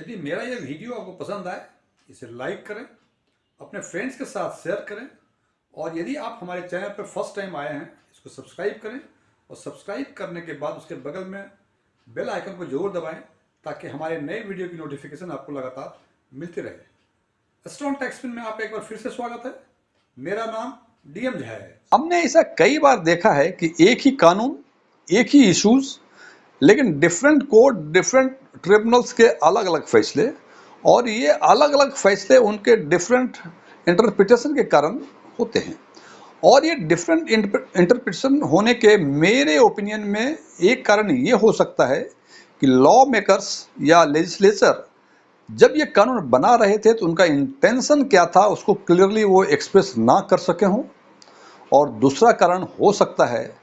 यदि मेरा यह वीडियो आपको पसंद आए इसे लाइक करें, अपने फ्रेंड्स के साथ शेयर करें और यदि आप हमारे चैनल पर फर्स्ट टाइम आए हैं इसको सब्सक्राइब करें और सब्सक्राइब करने के बाद उसके बगल में बेल आइकन को जरूर दबाएं ताकि हमारे नए वीडियो की नोटिफिकेशन आपको लगातार मिलती रहे। स्ट्रॉन्ग टेक्सपिन में आप एक बार फिर से स्वागत है। मेरा नाम डीएम झा है। हमने ऐसा कई बार देखा है कि एक ही कानून, एक ही इश्यूज, लेकिन डिफरेंट कोर्ट, डिफरेंट ट्रिब्यूनल्स के अलग अलग फैसले, और ये अलग अलग फैसले उनके डिफरेंट इंटरप्रिटेशन के कारण होते हैं। और ये डिफरेंट इंटरप्रिटेशन होने के मेरे ओपिनियन में एक कारण ये हो सकता है कि लॉ मेकर्स या लेजिस्लेचर जब ये कानून बना रहे थे तो उनका इंटेंशन क्या था उसको क्लियरली वो एक्सप्रेस ना कर सके हों। और दूसरा कारण हो सकता है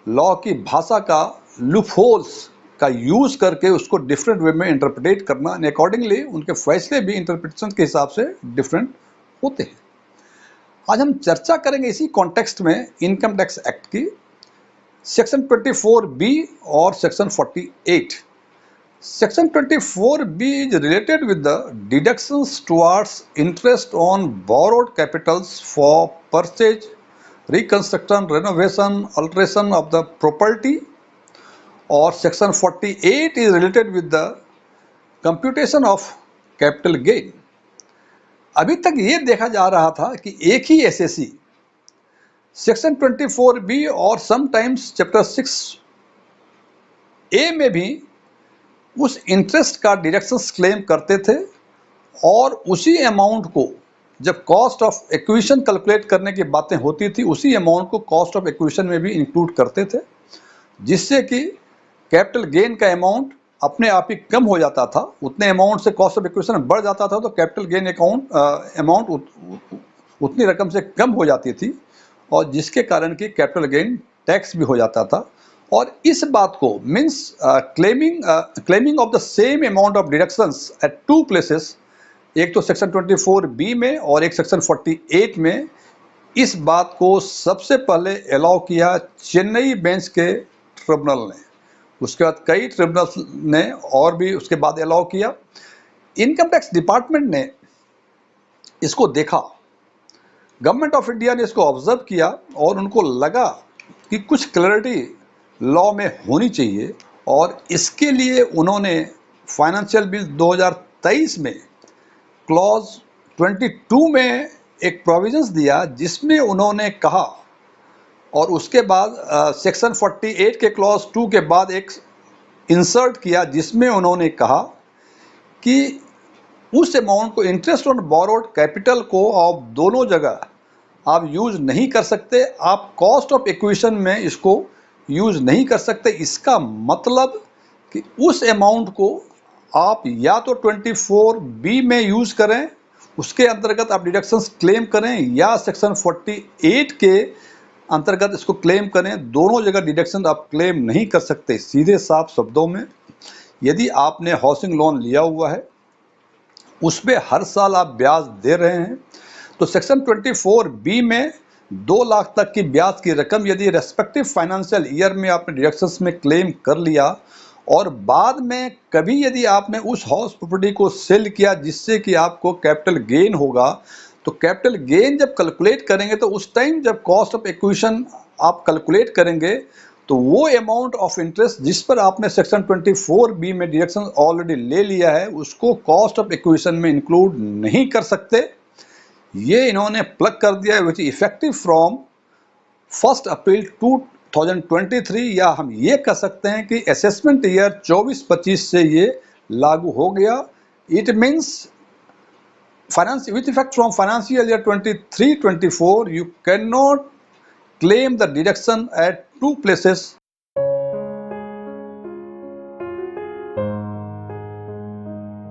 लॉ की भाषा का लूपहोल्स का यूज करके उसको डिफरेंट वे में इंटरप्रेट करना, एंड अकॉर्डिंगली उनके फैसले भी इंटरप्रिटेशन के हिसाब से डिफरेंट होते हैं। आज हम चर्चा करेंगे इसी कॉन्टेक्स्ट में इनकम टैक्स एक्ट की सेक्शन 24B और section 48। Section 24B is related with the deductions towards interest on borrowed capitals for purchase, reconstruction, renovation, alteration of the property, और Section 48 is related with the computation of capital gain। अभी तक ये देखा जा रहा था कि एक ही एसएसी सेक्शन 24B और समटाइम्स चैप्टर 6A में भी उस इंटरेस्ट का डिडक्शंस क्लेम करते थे और उसी अमाउंट को जब कॉस्ट ऑफ एक्विजिशन कैलकुलेट करने की बातें होती थी उसी अमाउंट को कॉस्ट ऑफ एक्विजिशन में भी इंक्लूड करते थे, जिससे कि कैपिटल गेन का अमाउंट अपने आप ही कम हो जाता था। उतने अमाउंट से कॉस्ट ऑफ एक्विजिशन बढ़ जाता था तो कैपिटल गेन अमाउंट उतनी रकम से कम हो जाती थी और जिसके कारण कि कैपिटल गेन टैक्स भी हो जाता था। और इस बात को means claiming of the same amount of deductions at two places, एक तो सेक्शन 24B में और एक सेक्शन 48 में, इस बात को सबसे पहले अलाउ किया चेन्नई बेंच के ट्रिब्यूनल ने। उसके बाद कई ट्रिब्यूनल्स ने और भी उसके बाद अलाउ किया। इनकम टैक्स डिपार्टमेंट ने इसको देखा, गवर्नमेंट ऑफ इंडिया ने इसको ऑब्जर्व किया और उनको लगा कि कुछ क्लैरिटी लॉ में होनी चाहिए और इसके लिए उन्होंने फाइनेंशियल बिल 2023 में क्लॉज 22 में एक प्रोविजंस दिया जिसमें उन्होंने कहा, और उसके बाद सेक्शन 48 के क्लॉज 2 के बाद एक इंसर्ट किया जिसमें उन्होंने कहा कि उस अमाउंट को, इंटरेस्ट ऑन बोरोड कैपिटल को, आप दोनों जगह आप यूज नहीं कर सकते, आप कॉस्ट ऑफ एक्विजिशन में इसको यूज नहीं कर सकते। इसका मतलब कि उस अमाउंट को आप या तो 24B में यूज करें, उसके अंतर्गत आप डिडक्शंस क्लेम करें, या सेक्शन 48 के अंतर्गत इसको क्लेम करें। दोनों जगह डिडक्शन आप क्लेम नहीं कर सकते। सीधे साफ शब्दों में, यदि आपने हाउसिंग लोन लिया हुआ है उसमें हर साल आप ब्याज दे रहे हैं तो सेक्शन 24B में 2 लाख तक की ब्याज की रकम यदि रेस्पेक्टिव फाइनेंशियल ईयर में आपने डिडक्शंस में क्लेम कर लिया और बाद में कभी यदि आपने उस हाउस प्रॉपर्टी को सेल किया जिससे कि आपको कैपिटल गेन होगा, तो कैपिटल गेन जब कैलकुलेट करेंगे तो उस टाइम जब कॉस्ट ऑफ एक्विजिशन आप कैलकुलेट करेंगे तो वो अमाउंट ऑफ इंटरेस्ट जिस पर आपने सेक्शन 24B में डिडक्शन ऑलरेडी ले लिया है उसको कॉस्ट ऑफ एक्विजिशन में इंक्लूड नहीं कर सकते। ये इन्होंने प्लग कर दिया है, विच इफेक्टिव फ्रॉम 1 अप्रैल 2023, या हम ये कह सकते हैं कि असेसमेंट ईयर 24-25 से ये लागू हो गया। It means with effect from financial year 23-24 you cannot claim the deduction at 2 places